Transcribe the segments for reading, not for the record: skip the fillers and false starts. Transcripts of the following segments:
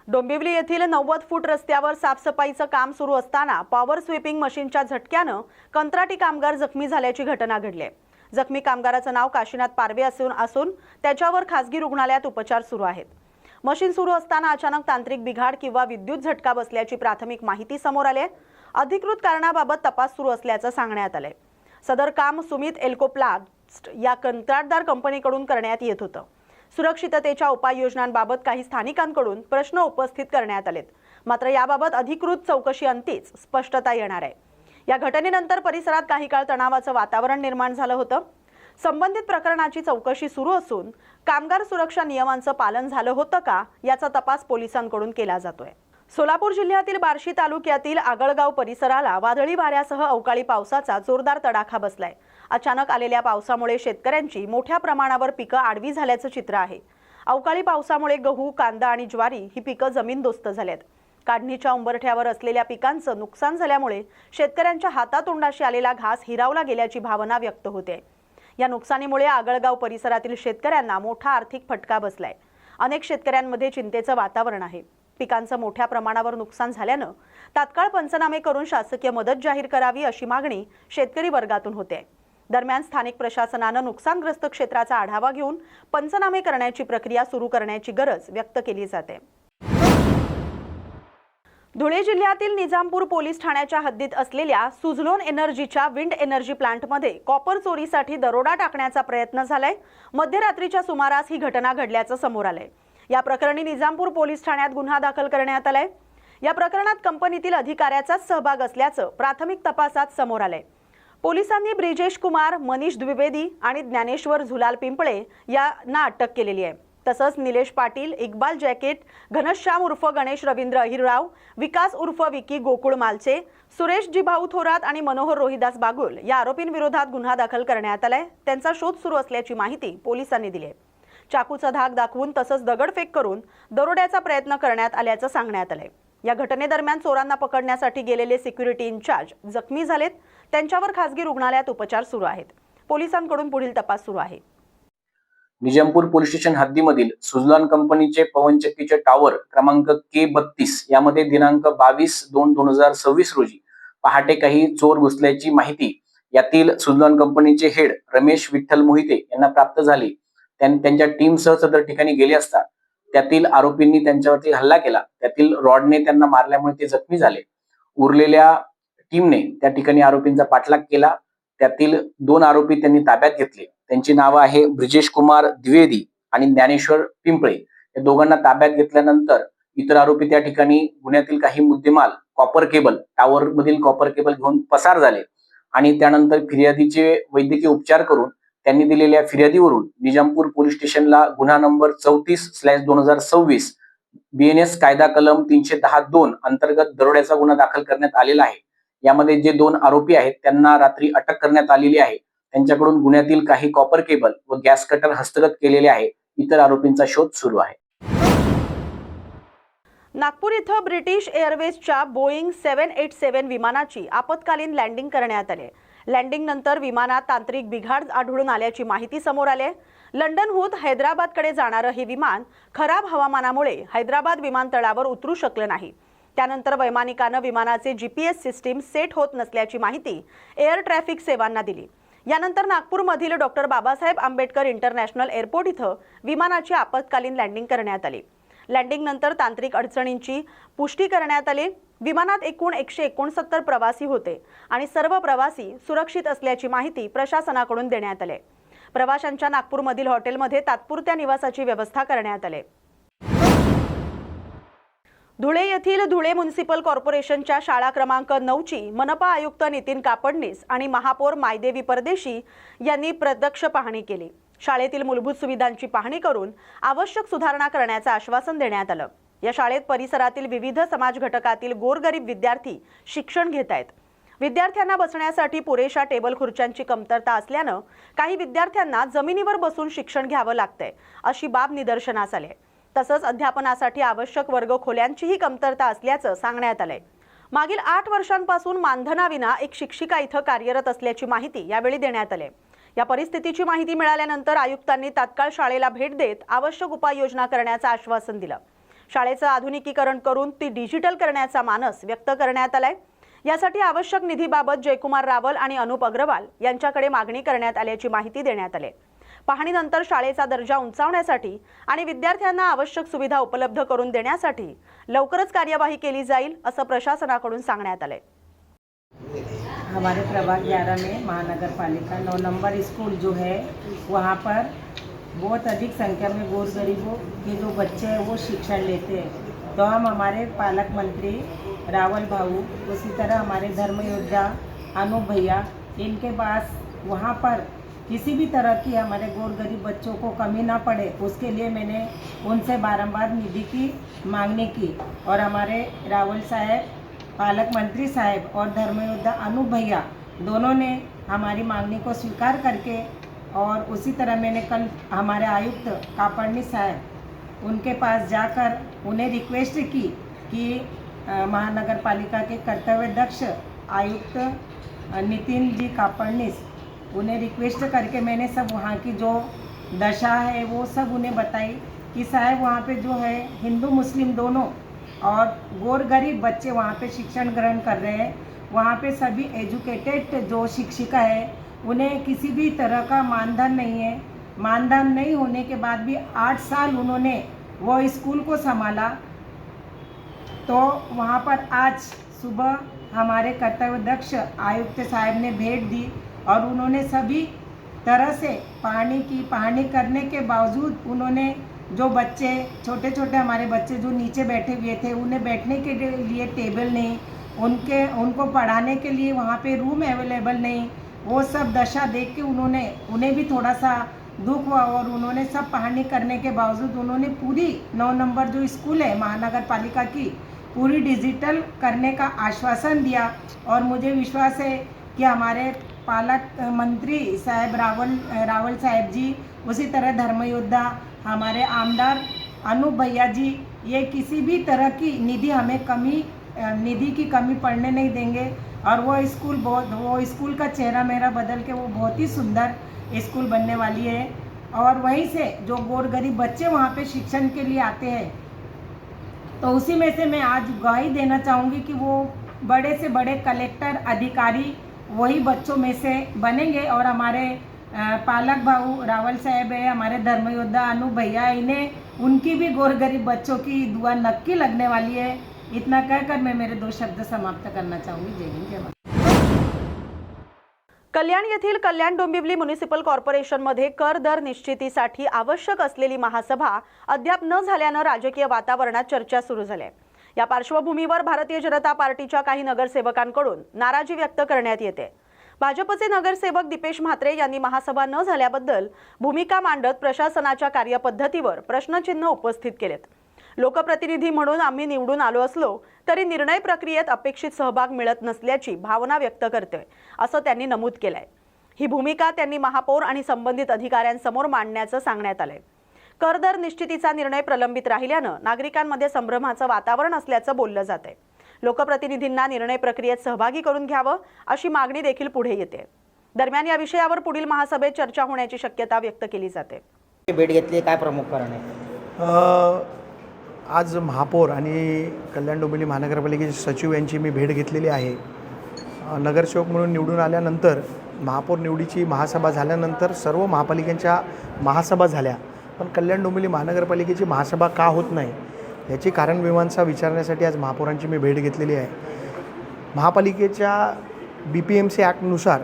डोंबिवली येथील 90 फूट रस्त्यावर साफसफाईचं काम सुरू असताना पॉवर स्वीपिंग मशीनच्या झटक्यानं कंत्राटी कामगार जखमी झाल्याची घटना घडली आहे। जखमी कामगाराचं नाव काशीनाथ पारवे असून त्याच्यावर खासगी रुग्णालयात उपचार सुरू आहेत। मशीन सुरू असताना अचानक तांत्रिक बिघाड किंवा विद्युत झटका बसल्याची प्राथमिक माहिती समोर आली आहे। अधिकृत कारणाबाबत तपास सुरू असल्याचं सांगण्यात आलंय। सदर काम सुमित एल्कोप्लास्ट या कंत्राटदार कंपनीकडून करण्यात येत होतं। सुरक्षिततेच्या उपाययोजनांबाबत काही स्थानिकांकडून प्रश्न उपस्थित करण्यात आलेत, मात्र याबाबत अधिकृत चौकशी अंतीच स्पष्टता येणार आहे। या घटनेनंतर परिसरात काही काळ तणावाचं वातावरण निर्माण झालं होतं। संबंधित प्रकरणाची चौकशी सुरू असून कामगार सुरक्षा नियमांचं पालन झालं होतं का याचा तपास पोलिसांकडून केला जातोय। सोलापूर जिल्ह्यातील बार्शी तालुक्यातील आगळगाव परिसराला वादळी वाऱ्यासह अवकाळी पावसाचा जोरदार तडाखा बसलाय। अचानक आलेल्या पावसामुळे शेतकऱ्यांची मोठ्या प्रमाणावर पिकं आडवी झाल्याचं चित्र आहे। अवकाळी पावसामुळे गहू, कांदा आणि ज्वारी ही पिकं जमीनदोस्त झालेत। काढणीच्या उंबरठ्यावर असलेल्या पिकांचं नुकसान झाल्यामुळे शेतकऱ्यांच्या हातातोंडाशी आलेला घास हिरावला गेल्याची भावना व्यक्त होते। या नुकसानीमुळे आगळगाव परिसरातील शेतकऱ्यांना मोठा आर्थिक फटका बसलाय। अनेक शेतकऱ्यांमध्ये चिंतेचं वातावरण आहे। पिकांचं मोठ्या प्रमाणावर नुकसान झाल्यानं तात्काळ पंचनामे करून शासकीय मदत जाहीर करावी अशी मागणी शेतकरी वर्गातून होते। दरम्यान स्थानिक प्रशासनानं नुकसानग्रस्त क्षेत्राचा आढावा घेऊन पंचनामे करण्याची प्रक्रिया सुरू करण्याची गरज व्यक्त केली जाते। धुळे जिल्ह्यातील निजामपूर पोलीस ठाण्याच्या हद्दीत असलेल्या सुझलोन एनर्जीच्या विंड एनर्जी प्लांटमध्ये कॉपर चोरीसाठी दरोडा टाकण्याचा प्रयत्न झालाय। मध्यरात्रीच्या सुमारास ही घटना घडल्याचं समोर आलंय। या प्रकरणी निजामपूर पोलीस ठाण्यात गुन्हा दाखल करण्यात आलाय। या प्रकरणात कंपनीतील अधिकाऱ्याचाच सहभाग असल्याचं प्राथमिक तपासात समोर आलंय। पोलिसांनी ब्रिजेश कुमार, मनीष द्विवेदी आणि ज्ञानेश्वर झुलाल पिंपळे यांना अटक केलेली आहे। तसंच निलेश पाटील, इक्बाल जॅकेट, घनश्याम उर्फ गणेश रवींद्र अहिरराव, विकास उर्फ विकी गोकुळ मालचे, सुरेश जिभाऊ थोरात आणि मनोहर रोहिदास बागुल या आरोपींविरोधात गुन्हा दाखल करण्यात आलाय। त्यांचा शोध सुरू असल्याची माहिती पोलिसांनी दिली आहे। चाकूचा धाक दाखवून तसंच दगडफेक करून दरोड्याचा प्रयत्न करण्यात आल्याचं सांगण्यात आलंय। या घटनेदरम्यान चोरांना पकडण्यासाठी गेलेले सिक्युरिटी इन्चार्ज जखमी झालेत। त्यांच्यावर खासगी रुग्णालयात उपचार सुरू आहेत। पोलिसांकडून पुढील तपास सुरू आहे। निजामपूर पोलीस स्टेशन हद्दीमधील सुझलॉन कंपनीचे पवनचक्कीचे टॉवर क्रमांक K32 यामध्ये दिनांक 22/2/2026 रोजी पहाटे काही चोर घुसल्याची माहिती यातील सुझलॉन कंपनीचे हेड रमेश विठ्ठल मोहिते यांना प्राप्त झाली। त्यांच्या टीमसह सदर ठिकाणी गेले असता त्यातील आरोपींनी त्यांच्यावरती हल्ला केला। त्यातील रॉडने त्यांना मारल्यामुळे ते जखमी झाले। उरलेल्या टीमने त्या ठिकाणी आरोपींचा पाठलाग केला। त्यातील 2 आरोपी त्यांनी ताब्यात घेतले। त्यांची नावं आहे ब्रिजेश कुमार द्विवेदी आणि ज्ञानेश्वर पिंपळे। या दोघांना ताब्यात घेतल्यानंतर इतर आरोपी त्या ठिकाणी गुन्ह्यातील काही मुद्देमाल, कॉपर केबल, टावर मधील कॉपर केबल घेऊन पसार झाले आणि त्यानंतर फिर्यादीचे वैद्यकीय उपचार करून त्यांनी दिलेल्या फिर्यादीवरून निजामपूर पोलीस स्टेशनला गुन्हा नंबर 34/2026 BNS कायदा कलम 310(2) अंतर्गत दरोड्याचा गुन्हा दाखल करण्यात आलेला आहे। यामध्ये जे 2 आरोपी आहेत त्यांना रात्री अटक करण्यात आलेली आहे। त्यांच्याकडून गुन्ह्यातील काही कॉपर केबल व गॅस कटर हस्तगत केलेले आहे। इतर आरोपींचा शोध सुरू आहे। नागपूर इथं ब्रिटिश एअरवेजच्या बोईंग 787 विमानाची आपत्कालीन लँडिंग करण्यात आली। लँडिंग नंतर विमानात तांत्रिक बिघाड आढळून आल्याची माहिती समोर आली आहे। लंडनहून हैदराबादकडे जाणारं हे विमान खराब हवामानामुळे हैदराबाद विमानतळावर उतरू शकलं नाही। त्यानंतर वैमानिकानं विमानाचे GPS सिस्टीम सेट होत नसल्याची माहिती एअर ट्रॅफिक सेवांना दिली। यानंतर नागपूरमधील doctor Babasaheb Ambedkar international airport इथं विमानाची आपत्कालीन लँडिंग करण्यात आली। लँडिंग नंतर तांत्रिक अडचणींची पुष्टी करण्यात आली। विमानात एकूण 169 प्रवासी होते आणि सर्व प्रवासी सुरक्षित असल्याची माहिती प्रशासनाकडून देण्यात आली। प्रवाशांच्या नागपूरमधील हॉटेलमध्ये तात्पुरत्या निवासाची व्यवस्था करण्यात आली। धुळे येथील धुळे म्युनिसिपल कॉर्पोरेशनच्या शाळा क्रमांक 9ची मनपा आयुक्त नितीन कापडनीस आणि महापौर मायदेवी परदेशी यांनी प्रत्यक्ष पाहणी केली। शाळेतील मूलभूत सुविधांची पाहणी करून आवश्यक सुधारणा करण्याचं आश्वासन देण्यात आलं। या शाळेत परिसरातील विविध समाज घटकातील गोरगरीब विद्यार्थी शिक्षण घेत आहेत। विद्यार्थ्यांना बसण्यासाठी पुरेशा टेबल खुर्च्यांची कमतरता असल्यानं काही विद्यार्थ्यांना जमिनीवर बसून शिक्षण घ्यावं लागतंय अशी बाब निदर्शनास आली। तसंच अध्यापनासाठी आवश्यक वर्ग खोल्यांचीही कमतरता असल्याचं सांगण्यात आलंय। मागील 8 वर्षांपासून मानधनाविना एक शिक्षिका इथं कार्यरत असल्याची माहिती यावेळी देण्यात आली। या परिस्थितीची माहिती मिळाल्यानंतर आयुक्तांनी तात्काळ शाळेला भेट देत आवश्यक उपाययोजना करण्याचं आश्वासन दिलं। शाळेचं आधुनिकीकरण करून ती डिजिटल करण्याचा मानस व्यक्त करण्यात आलाय। यासाठी आवश्यक निधीबाबत जयकुमार रावल आणि अनुप अग्रवाल यांच्याकडे मागणी करण्यात आल्याची माहिती देण्यात आली। पाहणीनंतर शाळेचा दर्जा उंचावण्यासाठी आणि विद्यार्थ्यांना आवश्यक सुविधा उपलब्ध करून देण्यासाठी लवकरच कार्यवाही केली जाईल असं प्रशासनाकडून सांगण्यात आले। हमारे प्रभाग 11 में महानगर पालिका 9 नंबर स्कूल जो है वहाँ पर बहुत अधिक संख्या में गौर गरीबों के जो बच्चे हैं वो शिक्षण लेते हैं। तो हम हमारे पालक मंत्री रावल भाऊ, उसी तरह हमारे धर्म योद्धा अनूप भैया, इनके पास वहाँ पर किसी भी तरह की हमारे गौर गरीब बच्चों को कमी ना पड़े, उसके लिए मैंने उनसे बारंबार निधि की मांगनी की और हमारे रावल साहब, पालक मंत्री साहब और धर्म योद्धा अनूप भैया दोनों ने हमारी मांगनी को स्वीकार करके, और उसी तरह मैंने कल हमारे आयुक्त कापड़नी साहब उनके पास जाकर उन्हें रिक्वेस्ट की कि महानगर पालिका के कर्तव्य दक्ष आयुक्त नितिन जी कापड़नीस, उन्हें रिक्वेस्ट करके मैंने सब वहाँ की जो दशा है वो सब उन्हें बताई कि साहब वहाँ पे जो है हिंदू मुस्लिम दोनों और गौर गरीब बच्चे वहाँ पे शिक्षण ग्रहण कर रहे हैं। वहाँ पे सभी एजुकेटेड जो शिक्षिका है उन्हें किसी भी तरह का मानधन नहीं है। मानधन नहीं होने के बाद भी 8 साल उन्होंने वो स्कूल को संभाला। तो वहाँ पर आज सुबह हमारे कर्तव्य दक्ष आयुक्त साहब ने भेंट दी और उन्होंने सभी तरह से पढ़ाई करने के बावजूद उन्होंने जो बच्चे छोटे छोटे हमारे बच्चे जो नीचे बैठे हुए थे उन्हें बैठने के लिए टेबल नहीं, उनको पढ़ाने के लिए वहाँ पे रूम अवेलेबल नहीं, वो सब दशा देख के उन्हें भी थोड़ा सा दुख हुआ और उन्होंने सब पढ़ाई करने के बावजूद उन्होंने पूरी 9 नंबर जो स्कूल है महानगर पालिका की पूरी डिजिटल करने का आश्वासन दिया। और मुझे विश्वास है कि हमारे पालक मंत्री साहब रावल साहब जी, उसी तरह धर्म योद्धा हमारे आमदार अनूप भैया जी, ये किसी भी तरह की निधि की कमी पड़ने नहीं देंगे। और वो स्कूल का चेहरा मेरा बदल के वो बहुत ही सुंदर स्कूल बनने वाली है। और वहीं से जो गौर गरीब बच्चे वहाँ पे शिक्षण के लिए आते हैं, तो उसी में से मैं आज गवाही देना चाहूँगी कि वो बड़े से बड़े कलेक्टर अधिकारी वही बच्चों में से बनेंगे। और हमारे पालक भाऊ रावल साहब है, हमारे धर्म योद्धा अनूप भैया, इन्हें उनकी भी गौर गरीब बच्चों की दुआ नक्की लगने वाली है। इतना कहकर मैं मेरे 2 शब्द समाप्त करना चाहूँगी। जय हिंद, जय भारत। कल्याण येथील कल्याण डोंबिवली म्युनिसिपल कॉर्पोरेशनमध्ये कर दर निश्चितीसाठी आवश्यक असलेली महासभा अद्याप न झाल्यानं राजकीय वातावरणात चर्चा सुरू झाली आहे। या पार्श्वभूमीवर भारतीय जनता पार्टीच्या काही नगरसेवकांकडून नाराजी व्यक्त करण्यात येते। भाजपचे नगरसेवक दीपेश म्हात्रे यांनी महासभा न झाल्याबद्दल भूमिका मांडत प्रशासनाच्या कार्यपद्धतीवर प्रश्नचिन्ह उपस्थित केलेत। लोकप्रतिनिधी म्हणून आम्ही निवडून आलो असलो तरी निर्णय प्रक्रियेत अपेक्षित सहभाग मिळत नसल्याची भावना व्यक्त करतोय असं त्यांनी नमूद केलंय। ही भूमिका त्यांनी महापौर आणि संबंधित अधिकाऱ्यांसमोर मांडण्याचं सांगण्यात आलंय। कर दर निश्चितीचा निर्णय प्रलंबित राहिल्यानं नागरिकांमध्ये संभ्रमाचं वातावरण असल्याचं बोललं जातंय। लोकप्रतिनिधींना निर्णय प्रक्रियेत सहभागी करून घ्यावं अशी मागणी देखील पुढे येते। दरम्यान या विषयावर पुढील महासभेत चर्चा होण्याची शक्यता व्यक्त केली जाते। भेट घेतली, काय प्रमुख कारण आहे? आज महापौर आणि कल्याण डोंबिवली महानगरपालिकेचे सचिव यांची मी भेट घेतलेली आहे। नगरसेवक म्हणून निवडून आल्यानंतर महापौर निवडीची महासभा झाल्यानंतर सर्व महापालिकांच्या महासभा झाल्या, पण कल्याण डोंबिवली महानगरपालिकेची महासभा का होत नाही याची कारणमीमांसा विचारण्यासाठी आज महापौरांची मी भेट घेतलेली आहे। महापालिकेच्या BPMC ॲक्टनुसार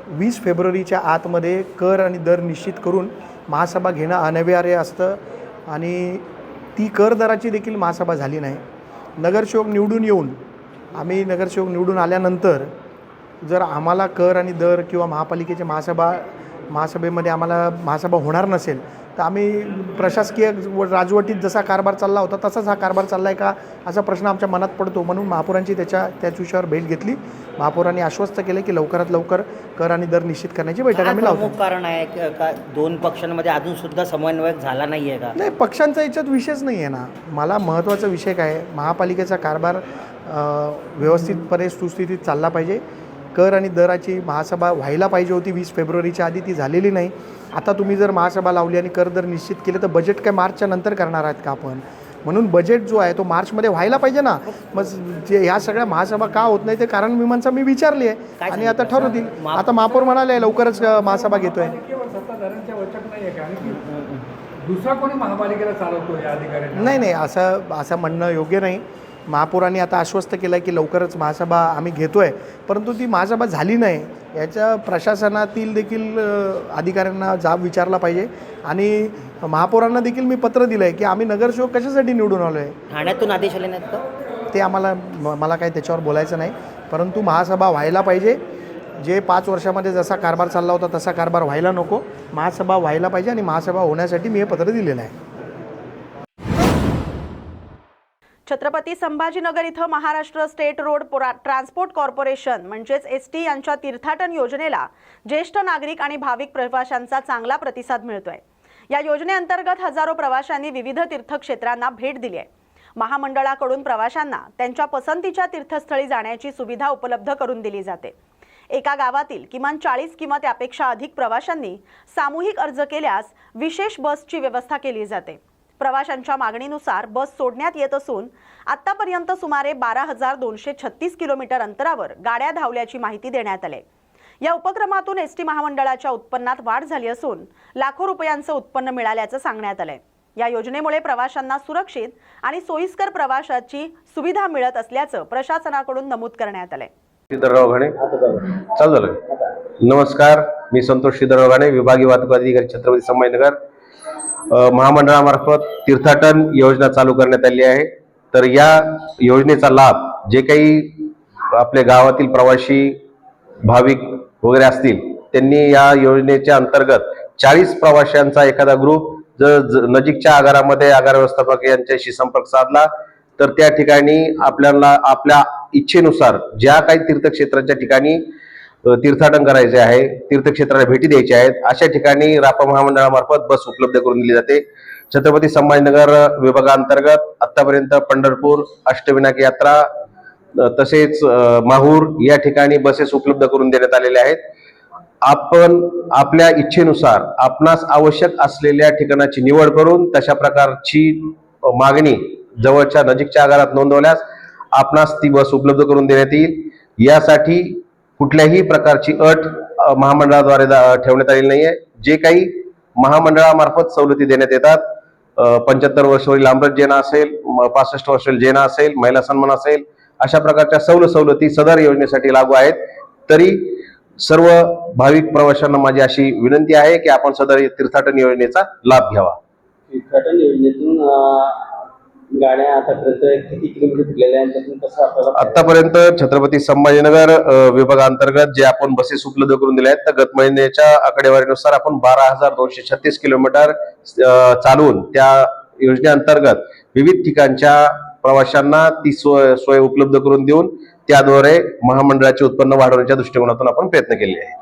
20 फेब्रुवारीच्या आतमध्ये कर आणि दर निश्चित करून महासभा घेणं अनिवार्य असतं आणि ती कर दराची देखील महासभा झाली नाही। नगरसेवक निवडून आल्यानंतर जर आम्हाला कर आणि दर किंवा महापालिकेच्या महासभेमध्ये आम्हाला महासभा होणार नसेल तर आम्ही प्रशासकीय राजवटीत जसा कारभार चालला होता तसाच हा कारभार चालला आहे का असा प्रश्न आमच्या मनात पडतो। म्हणून महापौरांची त्याच विषयावर भेट घेतली। महापौरांनी आश्वस्त केले की लवकरात लवकर कर आणि दर निश्चित करण्याची बैठक आम्ही लावतो। प्रमुख कारण आहे का 2 पक्षांमध्ये अजून सुद्धा समन्वय झाला नाही आहे का? नाही, पक्षांचा याच्यात विषयच नाही आहे ना। मला महत्त्वाचा विषय काय आहे, महापालिकेचा कारभार व्यवस्थितपणे सुस्थितीत चालला पाहिजे। कर आणि दराची महासभा व्हायला पाहिजे होती 20 फेब्रुवारीच्या आधी, ती झालेली नाही। आता तुम्ही जर महासभा लावली आणि कर दर निश्चित केले तर बजेट काय मार्चच्या नंतर करणार आहात का आपण? म्हणून बजेट जो आहे तो मार्चमध्ये व्हायला पाहिजे ना. मग जे ह्या सगळ्या महासभा का होत नाही ते कारण मीमांसा मी विचारली आहे आणि आता ठरवतील. आता महापौर म्हणाले लवकरच महासभा घेतोय. केवळ सत्ताधाऱ्यांच्या वचक नाही आहे कारण की दुसरा कोणी महापालिकेला चालवतो या अधिकाऱ्यांना? नाही असं म्हणणं योग्य नाही. महापौरांनी आता आश्वस्त केलं आहे की लवकरच महासभा आम्ही घेतो आहे, परंतु ती महासभा झाली नाही याच्या प्रशासनातील देखील अधिकाऱ्यांना जाब विचारला पाहिजे. आणि महापौरांना देखील मी पत्र दिलं आहे की आम्ही नगरसेवक कशासाठी निवडून आलो आहे. ठाण्यातून आदेश आले नाहीत का? ते मला काही त्याच्यावर बोलायचं नाही, परंतु महासभा व्हायला पाहिजे. जे 5 वर्षामध्ये जसा कारभार चालला होता तसा कारभार व्हायला नको. महासभा व्हायला पाहिजे आणि महासभा होण्यासाठी मी हे पत्र दिलेलं आहे. छत्रपती संभाजीनगर इथं Maharashtra state road transport corporation म्हणजेच एसटी यांच्या तीर्थाटन योजनेला ज्येष्ठ नागरिक आणि भाविक प्रवाशांचा चांगला प्रतिसाद मिळतोय. या योजनेअंतर्गत हजारो प्रवाशांनी विविध तीर्थक्षेत्रांना भेट दिली आहे. महामंडळाकडून प्रवाशांना त्यांच्या पसंतीच्या तीर्थस्थळी जाण्याची सुविधा उपलब्ध करून दिली जाते. एका गावातील किमान 40 किंवा त्यापेक्षा अधिक प्रवाशांनी सामूहिक अर्ज केल्यास विशेष बसची व्यवस्था केली जाते. प्रवाशांच्या मागणीनुसार बस सोडण्यात येत असून आतापर्यंत सुमारे 12,236 किलोमीटर अंतरावर गाड्या धावल्याची माहिती देण्यात आली. या उपक्रमातून एसटी महामंडळाच्या उत्पन्नात वाढ झाली असून लाखो रुपयांचं उत्पन्न मिळाल्याचं सांगण्यात आलंय. या योजनेमुळे प्रवाशांना सुरक्षित आणि सोयीस्कर प्रवासाची सुविधा मिळत असल्याचं प्रशासनाकडून नमूद करण्यात आलंय. श्रीधरराव घाणे चालू झालं. नमस्कार, मी संतोष श्रीधरराव घाणे, विभागीय वाहतूक अधिकारी, छत्रपती संभाजीनगर. महामंडळामार्फत तीर्थाटन योजना चालू करण्यात आली आहे. तर या योजनेचा लाभ जे काही आपल्या गावातील प्रवासी भाविक वगैरे असतील त्यांनी या योजनेच्या अंतर्गत 40 प्रवाशांचा एखादा ग्रुप जर नजीकच्या आगारामध्ये आगार व्यवस्थापक यांच्याशी संपर्क साधला तर त्या ठिकाणी आपल्याला आपल्या इच्छेनुसार ज्या काही तीर्थक्षेत्राच्या ठिकाणी तीर्थाटन करायचे आहे, तीर्थक्षेत्राला भेटी द्यायच्या आहेत, अशा ठिकाणी रापा महामंडळामार्फत बस उपलब्ध करून दिली जाते. छत्रपती संभाजीनगर विभागांतर्गत आतापर्यंत पंढरपूर, अष्टविनायक यात्रा तसेच माहूर या ठिकाणी बसेस उपलब्ध करून देण्यात आलेल्या आहेत. आपण आपल्या इच्छेनुसार आपणास आवश्यक असलेल्या ठिकाणाची निवड करून तशा प्रकारची मागणी जवळच्या नजीकच्या आगारात नोंदवल्यास आपणास ती बस उपलब्ध करून देण्यात येईल. यासाठी कुठल्याही प्रकारची अट महामंडळाद्वारे ठेवण्यात आलेली नाहीये. जे काही महामंडळामार्फत सवलती देण्यात येतात, 75 वर्षावरील आमरत जेना असेल, 65 वर्षावरील जेना असेल, महिला सन्मान असेल, अशा प्रकारच्या सवलती सदर योजनेसाठी लागू आहेत. तरी सर्व भाविक प्रवाशांना माझी अशी विनंती आहे की आपण सदर तीर्थाटन योजनेचा लाभ घ्यावा. तीर्थाटन योजनेतून गाड्या आतापर्यंत किती किलोमीटर फिरलेल्या आहेत त्यातून कसं आपल्याला आतापर्यंत छत्रपती संभाजीनगर विभागांतर्गत जे आपण बसेस उपलब्ध करून दिल्या आहेत तर गत महिन्याच्या आकडेवारीनुसार आपण 12,236 किलोमीटर चालवून त्या योजनेअंतर्गत विविध ठिकाणच्या प्रवाशांना ती सोय उपलब्ध करून देऊन त्याद्वारे महामंडळाचे उत्पन्न वाढवण्याच्या दृष्टिकोनातून आपण प्रयत्न केले आहे.